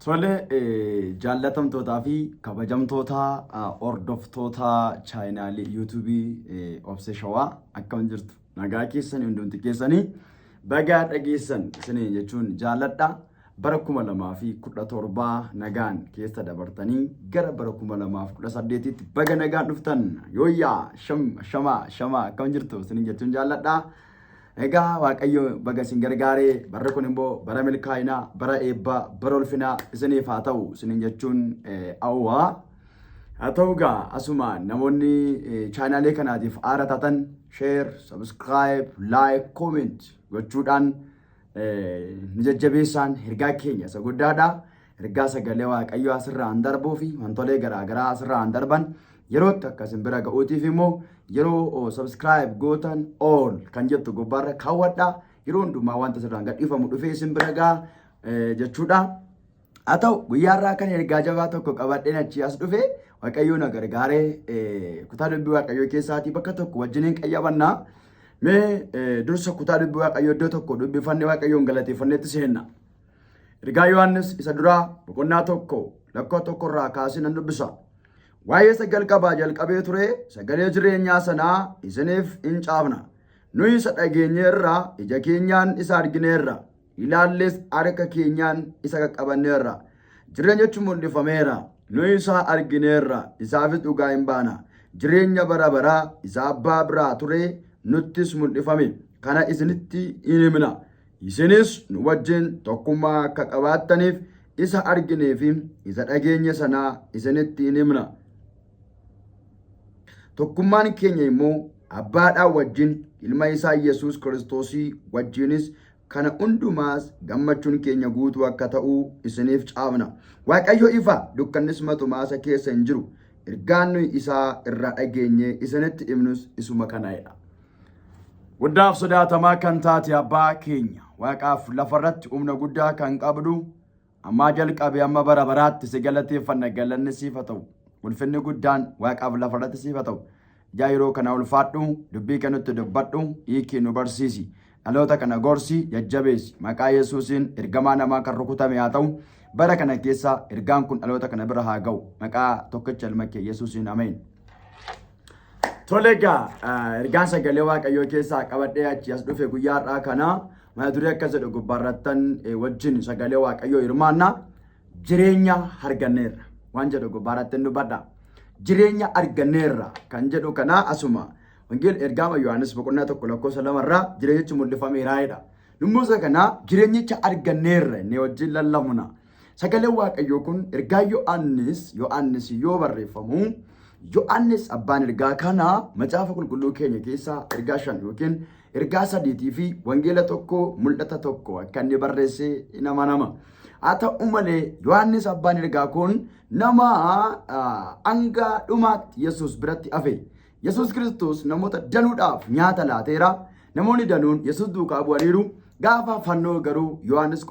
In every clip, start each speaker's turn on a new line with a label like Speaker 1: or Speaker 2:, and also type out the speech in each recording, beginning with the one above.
Speaker 1: Tole jaallatamtootaa fi kabajamtoota hordoftoota chaayinaalii yuutuubii Obse Shawaa akkam jirtu nagaa keessan hundumti keessanii bagaa dhageessan isinii jechuun jaalladha. Bara 2017 nagaan keessa dabartanii gara bara 2018 tti baga nagaan dhuftan yooyyaa shama akkam jirtu isinii jechuun jaalladha. Egaa Waaqayyo baga isin gargaaree barri kun immoo bara milkaa'inaa, bara eebbaa, bara ulfinaa isiniif haa ta'u isiniin jechuun hawwaa. Haa ta'u egaa asuma namoonni chaanaalee kanaatiif aara taatan share, subscribe, like, comment gochuudhaan nu jajjabeessaan ergaa keenya isa guddaadha. Ergaa sagalee Waaqayyoo asirraan darbuu fi wantoota garaagaraa asirraan darban yeroo akka isin bira ga'uutiif immoo yeroo subscribe gootan all kan jettu gubbaarra kaawwadha. Yeroo hundumaa wanta asirraan gadhiifamu dhufee isin bira ga'a jechuudha. Haa ta'u guyyaarraa kan ergaa jabaa tokko qabadheen achi as dhufe Waaqayyoo na gargaaree kutaa dubbii Waaqayyoo keessaatii bakka tokko wajjiniin qayyabanna. Mee dursa kutaa dubbii Waaqayyoo iddoo tokko dubbifannee Waaqayyoon galateeffanneetti seenna. Ergaa Yohaannis isa duraa boqonnaa tokko lakkoo tokkorraa kaasee nan dubbisa. Waa'ee sagal qabaa jalqabee ture sagalee jireenyaa sanaa isiniif hin caafna. Nuyi isa dhageenyeerra ija keenyaan isa argineerra ilaalles harka keenyaan isa qaqqabanneerra. Jireenya jechuun mul'ifameera. Nuyi isa argineerra isaafis dhugaa hin baana. Jireenya bara baraa isa abbaa biraa ture nuttis mul'ifame. Kana isinitti hin himna. Isinis nu wajjin tokkummaa akka qabaattaniif isa arginee fi isa dhageenye sanaa isinitti hin himna. Tokkummaan keenya immoo abbaadhaan wajjin ilma isaa Yesuus Kiristoosii wajjinis kana hundumaas gammachuun keenya guutuu akka ta'u isiniif caafna. Waaqayyo ifa dukkannis matumaasa keessa hin jiru. Ergaan nuyi isaa irraa dhageenye isinitti himnus isuma kanadha. Guddaaf sodaatamaa kan taate abbaa keenya Waaqaaf lafarratti humna guddaa kan qabdu ammaa jalqabee amma bara baraatti si galateeffanna galanni siif haa ta'u. Ulfinni guddaan Waaqaaf lafarratti siif haa ta'u. Ijaa yeroo kana ulfaadhu dubbii kanutti dubbadhu hiikii nu barsiisi. Dhaloota kana gorsi jajjabeessi. Maqaa Yesuusiin ergamaa namaa kan rukutame haa ta'u. Bara kana keessa ergaan kun dhaloota kana bira haa ga'u. Maqaa tokkicha ilma kee Yesuusiin ameen. Tole egaa ergaan sagalee Waaqayyoo keessaa qabadhee achi as dhufe guyyaadhaa kana mana durii akka jedhu gubbaarrattan wajjin sagalee Waaqayyoo hirmaanna. Jireenya arganneerra waan jedhu gubbaarratti hin dubbadha. Jireenya arganneerra kan jedhu kana asuma wangeela ergaama Yohaannis boqonnaa tokko lakkoofsa 2 irraa jireenyichi mul'ifameera jedha. Dhummuusa kana jireenyicha arganneerra inni wajjin lallabna. Sagalee Waaqayyoo kun ergaa Yohaannis yoo barreeffamu Yohaannis abbaan ergaa kana macaafa qulqulluu keenya keessaa ergaa 5 yookiin ergaa 3 fi wangeela tokko mul'ata tokko akka inni barreesse nama. Haa ta'u malee Yohaannis abbaan ergaa kun nama hanga dhumaatti Yesuus biratti hafe. Yesuus Kiristoos namoota danuudhaaf nyaata laateera. Namoonni danuun Yesuus duukaa bu'aniiru. Gaafa fannoo garuu Yohaannis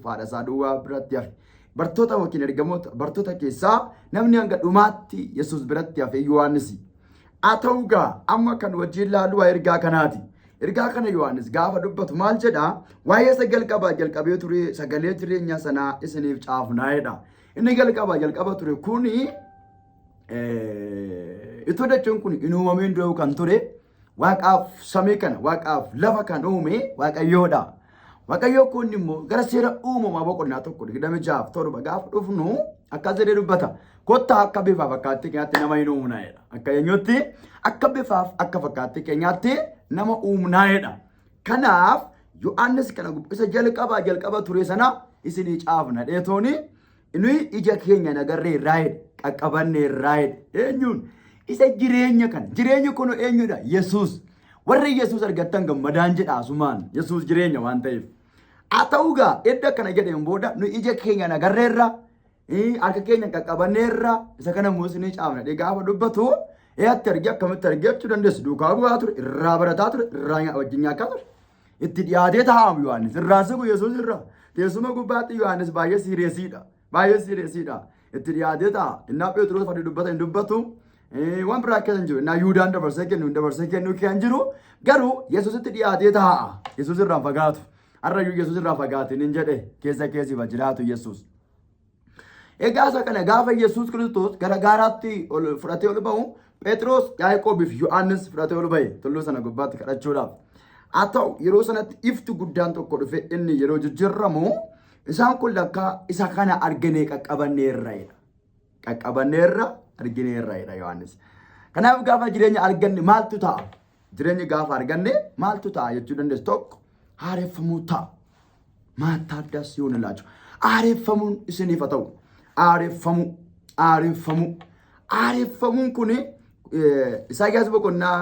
Speaker 1: haadha isaa duwwaa biratti hafe. Bartoota yookiin ergamoota bartoota keessaa namni hanga dhumaatti Yesuus biratti hafe Yohaannis. Haa ta'u egaa amma kan wajjin ilaallu ergaa kanaati. Ergaa kana Yohaannis gaafa dubbatu maal jedha? Waa'ee sagal qabaa jalqabee ture sagalee jireenyaa sanaa isiniif caafnaa jedha. Inni jalqaba ture kuni itoo dachuun kun hin uumameen dura kan ture Waaqaaf samii kana Waaqaaf lafa kan uume Waaqayyoodha. Waaqayyoo kun immoo gara seera uumamaa boqonnaa 1:26 gaafa dhufnu akkas jedhee dubbata. Kottaa akka bifaaf fakkaattii keenyaatti nama hin uumnaa jedha. Akka eenyutti akka bifaaf akka fakkaattii keenyaatti nama uumnaa jedha. Kanaaf Yohaannis kana isa jalqaba ture sana isinii caafna dheetooni nuyi ija keenya nagarree irraa qaqqabannee irraa eenyuun isa jireenya kana jireenyi kun eenyudha? Yesuus. Warri Yesuus argattan gammadaan jedha asumaan Yesuus jireenya waan ta'eef. Haa ta'u egaa edda kana jedheen booda nuyi ija keenya nagarree irraa harka keenya qaqqabannee irraa isa kana immoo isinii caafna gaafa dubbatu eeyyatti argee akkamitti argachuu dandeessu? Duukaa bu'aa ture, irraa barataa ture, irraa wajjin nyaataa ture. Itti dhiyaatee taa'amu Yohaannis irraa siqu Yesuus irraa. Teessuma gubbaatti Yohaannis baay'ee siiriyeesiidha. Itti dhiyaatee taa'a. Innaa Phexros fadhi dubbata hin dubbatu. Waan biraa keessa hin jiru. Innaa Yuudaan dabarsee kennu kan jiru. Garuu Yesuusitti dhiyaatee taa'a. Yesuus irraa fagaatu. Har'ayyuu Yesuus irraa fagaatiin hin jedhe keessa keessiif jiraatu Yesuus. Egaa kana gaafa Yesuus Kiristoos gara gaaraatti ol fudhatee ol ba'u Phexros, Yaaqoobii fi Yohaannis fudhatee ol ba'e tulluu sana gubbaatti kadhachuudhaaf. Haa ta'u yeroo sanatti ifti guddaan tokko dhufe inni yeroo jijjiiramu isaan kun lakkaa isa kana arginee qaqqabanneerra. Qaqqabanneerra argineerra Yohaannis. Kanaaf gaafa jireenya arganne maaltu ta'a? Jireenya gaafa arganne maaltu ta'a jechuu dandeessu tokko haareffamuu ta'a. Maataa addaas yoo ni laaju. Haareffamuun isiniif haa ta'u. Haareffamuun kun Isaayyaas boqonnaa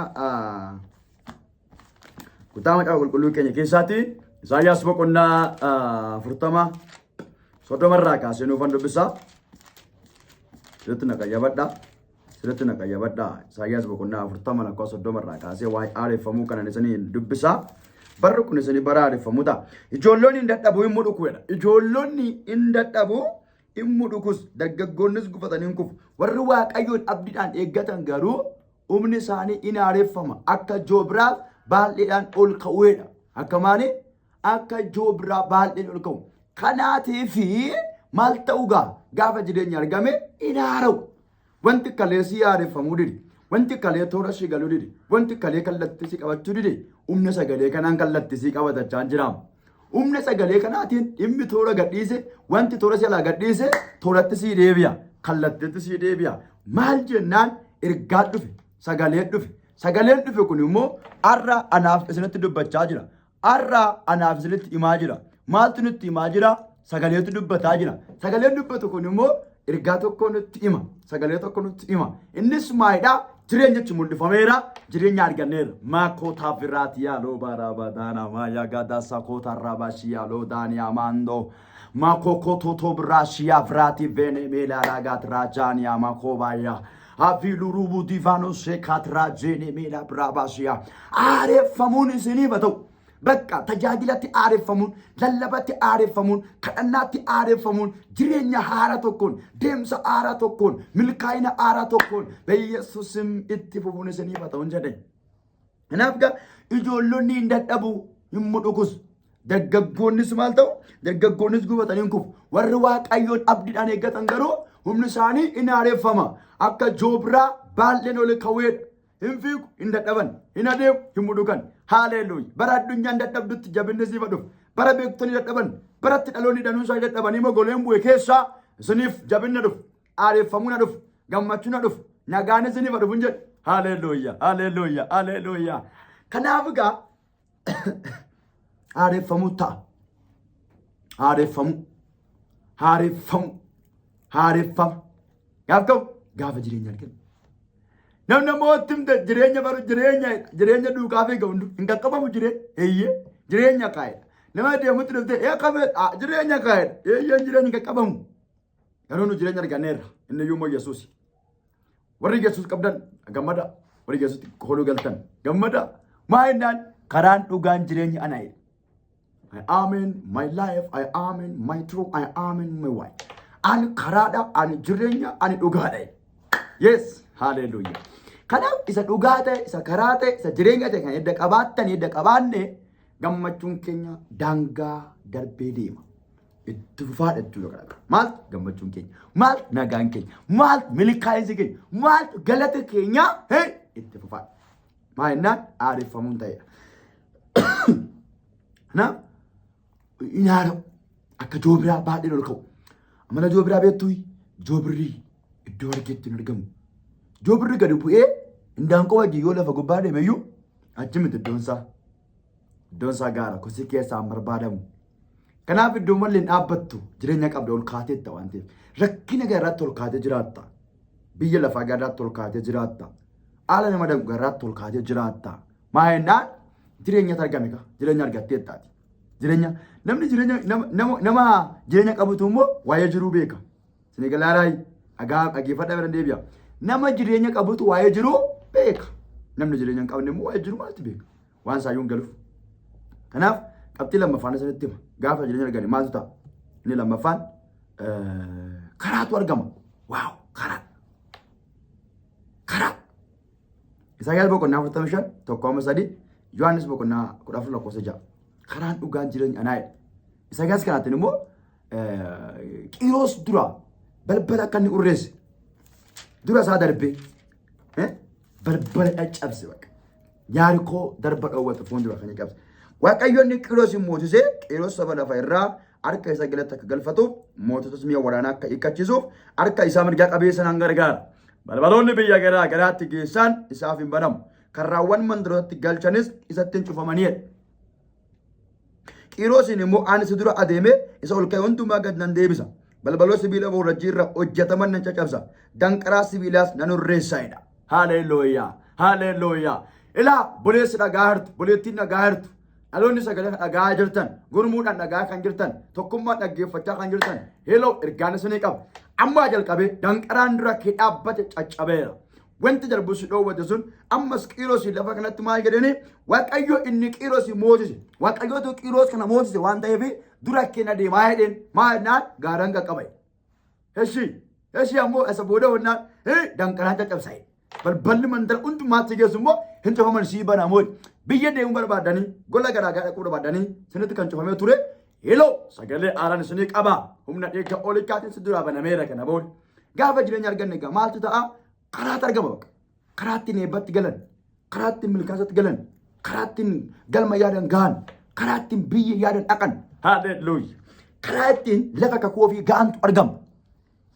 Speaker 1: kutaa macaafa qulqulluu keenya keessaatti Isaayyaas boqonnaa 40 30 kaasee nuufan dubbisaa. Sirriitti na qayyabadhaa. Isaayyaas boqonnaa 40 lakkoofsa 30 kaasee waa'ee haareffamuu kana isiniin dubbisaa. Barri kun isinii bara haareffamuu ta'a. Ijoollonni hin dadhabu hin mudhukuudha. Ijoollonni hin dadhabu hin mudhukus. Dargaggoonnis gufatanii hin kufu. Warri Waaqayyoon abdiidhaan eeggatan garuu humni isaanii hin haareffama. Akka joobraa baay'eedhaan ol ka'uudha. Akka maali? Akka joobraa baay'een ol ka'u. Kanaatiif maal ta'u gaafa jireenya argame hin haara'u. Wanti kaleessii haareffamuu didi. Wanti kalee toora si galuu didi. Wanti kalee kallattii si qabachuu didi. Humna sagalee kanaan kallattii si qabatachaa jiraama. Humna sagalee kanaatiin dhimmi toora gadhiise, wanti toora si alaa gadhiise, tooratti si deebi'a. Kallattiitti si deebi'a. Maal jennaan ergaa dhufe, sagalee dhufe. Sagaleen dhufe kun immoo har'a anaaf isinitti dubbachaa jira. Har'a anaaf isinitti himaa jira. Maaltu nutti himaa jira? Sagaleetu dubbataa jira. Sagaleen dubbatu kun immoo ergaa tokko nutti hima. Sagalee tokko nutti hima. Innis maalidhaa? Jireenya jechuun mul'ifameera. Jireenya arganneera. Maakoota biraati yaaloo baaraabadaana maayaa gaadaasa koota raabashii yaaloo daaniyaa maandoo. Maakookotoo biraashiyaa biraati veene meelaa gaat raajaaniyaa maakoobaayyaa. Hafiilu ruubuu diivaanoo sheekaat raajeene meelaa biraabashiyaa. Haareffamuun isiniif haa ta'u. Bakka tajaajilatti haareffamuun, lallabatti haareffamuun, kadhannaatti haareffamuun, jireenya haara tokkoon, deemsa haara tokkoon, milkaa'ina haara tokkoon Yesuusin itti fufuun isiniif haa ta'u jedhe. Kanaaf ijoollonni hin dadhabu hin mudhukus. Dargaggoonnis maal ta'u? Dargaggoonnis gubatanii hin kufu. Warri Waaqayyoon abdiidhaan eeggatan garuu humni isaanii hin haareffama. Akka joobraa baay'een ol ka'uudha. Hin fiigu, hin dadhaban, hin adeemu, hin mudhukan. Haaleluyyaa. Bara addunyaan dadhabdutti jabinni siif dhufu. Bara beektonni dadhaban, baratti dhaloonni danuunsaa dadhabanii mogoleen bu'e keessaa isiniif jabinna dhufu, haareffamuun dhufu, gammachuun dhufu, nagaan isiniif dhufu jedhu. Haaleluyyaa. Kanaaf haareffamuu ta'a. Haareffama. Gaafa jireenya arginu. Namni mootti jireenya baru jireenya duukaa fi ga'u hin qaqqabamu jireenya kaa'edha. Nama deemutti dhuftee jireenya kaa'edha. Jireenya qaqqabamu. Garuu nu jireenya arganneerra. Inni iyyuu Yesuus. Warri Yesuus qabdan gammada. Warri Yesuus holuu galtan gammada. Maayinaan karaan dhugaan jireenya anaa'edha. I am in my life. I am in my truth. I am in my way. Ani karaadha. Ani jireenya. Ani dhugaadha. Yes. Hallelujah. Kanaaf isa dhugaa ta'e, isa karaa ta'e, isa jireenya ta'e kan edda qabaattan edda qabaanne gammachuun keenya daangaa darbee deema. Itti fufaadha jechuudha. Maal gammachuun keenya? Maal nagaan keenya? Maal milkaa'insi keenya? Maal galata keenya? Itti fufaadha. Maal jennaan haareffamuun ta'edha. Kanaaf hin haara'u. Akka joobiraa baay'een ol ka'u. Amala joobiraa beektuu joobirrii iddoo argeetti hin argamu. Joobirri gadi bu'ee indaanqoo wajjin yoo lafa gubbaa deeme iyyuu achi miti iddoon isaa gaara kosii keessaan barbaadamu. Kanaaf iddoo mallee hin dhaabbattu jireenya qabda ol kaateetta waan ta'eef rakkina garaatti ol kaatee jiraatta. Biyya lafaa garaatti ol kaatee jiraatta. Haala nama danqu garaatti ol kaatee jiraatta. Maa jennaan jireenya argame jireenya argatteettaati. Namni jireenya qabutu immoo waa'ee jiruu beeka. Sinigalaaraa dhageeffadhaa bira deebi'a. Nama jireenya qabutu waa'ee jiruu beeka. Namni jireenya hin qabne immoo waa'ee jiruu maaltu beeka? Waan saayyuun galuuf. Kanaaf qabxii lammaffaan isinitti hima. Gaafa jireenya argame maaltu ta'a? Inni lammaffaan karaatu argama. Waaw karaa. Isaayyaas boqonnaa 45 1-3 Yohaannis boqonnaa 14 karaan dhugaan jireenya anaa'edha. Isaayyaas kanaatiin immoo Qiiros dura balbala kan urreesse dura isaa darbee balbala caccabse baqa Yaarikoo darba dhowwatu fuuldura kan cabse Waaqayyoon Qiiros mootisee Qiiros saba lafa irraa harka isa galatti akka galfatuuf moototas mi'a waraanaa akka hiikkachiisuuf harka isaa mirgaa qabeessa nan gargaara. Balbaloonni biyya garaa garaatti geessan isaaf hin banamu. Karraawwan mandarootatti galchanis isatti hin cufamaniidha. Qiirosiin immoo ani si dura adeemee isa ol ka'ee hundumaa gad nan deebisa. Balbaloo sibiila boorajjii irra hojjetaman nan caccabsa. Danqaraa sibiilaas nan urreessaa'edha. Haalelooyaa! Haalelooyaa! Ilaa buleessi dhagaa hirtu, buleettiin dhagaa hirtu. Dhaloonni sagalee dhagaa jirtan, gurmuudhaan dhagaa kan jirtan, tokkummaan dhaggeeffachaa kan jirtan, heloo ergaan isinii qaba. Ammaa jalqabee danqaraan dura kee dhaabbate caccabeera. Wanti darbu si dhoowwate sun ammas Qiirosii lafa kanatti maal jedhanii Waaqayyo inni Qiirosii moosise. Waaqayyootu Qiiros kana moosise waan ta'eef dura keenya deemaa jedheen maal jennaan gaaraan qaqqabe. Heshi ammoo isa booda honnaan danqaraan caccabsa'e. Balballi mandara hundumaatti geessu immoo hin cufaman sii banamoo biyya deemuu barbaadanii gola garaa garaa dhaquu barbaadanii sinitti kan cufamee ture heloo sagalee aaraan isinii qaba humna dheegga olichaatiin si duraa banameera kana booda gaafa jireenya arganne egaa maaltu ta'a karaatti argama baqa karaattiin eebbatti galan karaattiin milkaasatti galan karaattiin galma yaadan gahan karaattiin biyya yaadan dhaqan haalleluuyaa karaattiin lafa kakuu ofii ga'antu argama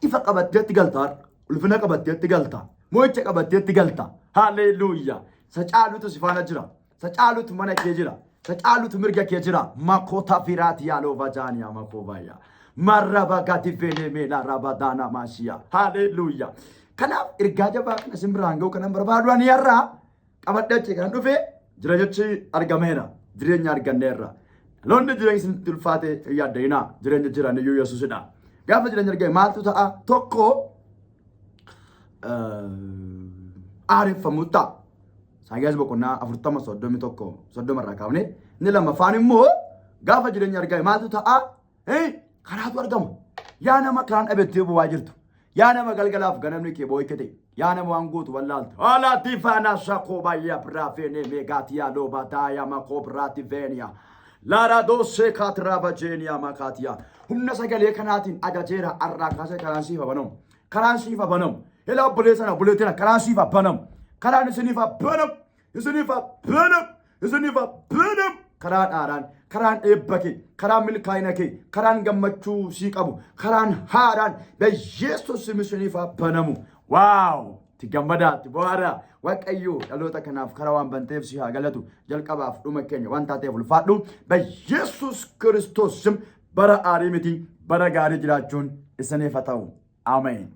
Speaker 1: ifa qabatteetti galtaa ulfina qabatteetti galtaa mo'icha qabatteetti galtaa haalleluuyaa Sacaalutu sifaana jira. Sacaalutu mana kee jira. Sacaalutu mirga kee jira. Makota firati yalo vajania makovaya. Maraba gati vene mela rabadana mashia. Hallelujah. Kanaaf ergaa jabaa kana simbiraan ga'u kanan barbaadu ani yarra qabadhache kan dhufe jireenyachi argameera. Jireenya arganneerra. Loonni jireenya isin ulfaate yaaddeena jireenya jiran iyyuu Yesuusidha. Gaafa jireenya argame maaltu ta'a tokko aareffamu ta'a. Saayyaas boqonnaa 40 irraa kaafne inni lammaffaan immoo gaafa jireenya argame maaltu ta'a karaatu argama yaa nama karaan dhabettee bu'aa jirtu yaa nama galgalaaf ganamni kee boo'ikkate yaa nama waan gootu wallaaltu haala tifaana shakoo baay'ee biraafene meegaatiyaa loobaataaya makoo biraativeeniyaa Lara dosse katrava jeenia makatia. Humna sagalee kanaatiin ajajeera arraa kaasee karaan siifa banamu. Karaan siifa banamu. Hela obboleessana obboleettina karaan siifa banamu. Karaan isiniifa banamu. Isiniifa banamu. Isiniifa banamu. Karaan aaraan, karaan eebbake, karaan milkaa'ina kee, karaan gammachuu sii qabu, karaan haaraan Yesuus isiniifa banamu. Waaw! Tigammadaatti bohaara waaqayyo dhaloota kanaaf karaa waan banteef si haa galatu jalqabaaf dhuma keenya waan taateef ulfaadhu Yesuus Kiristoos bara aarii miti bara gaarii jiraachuun isiniif haa ta'u. Ameen.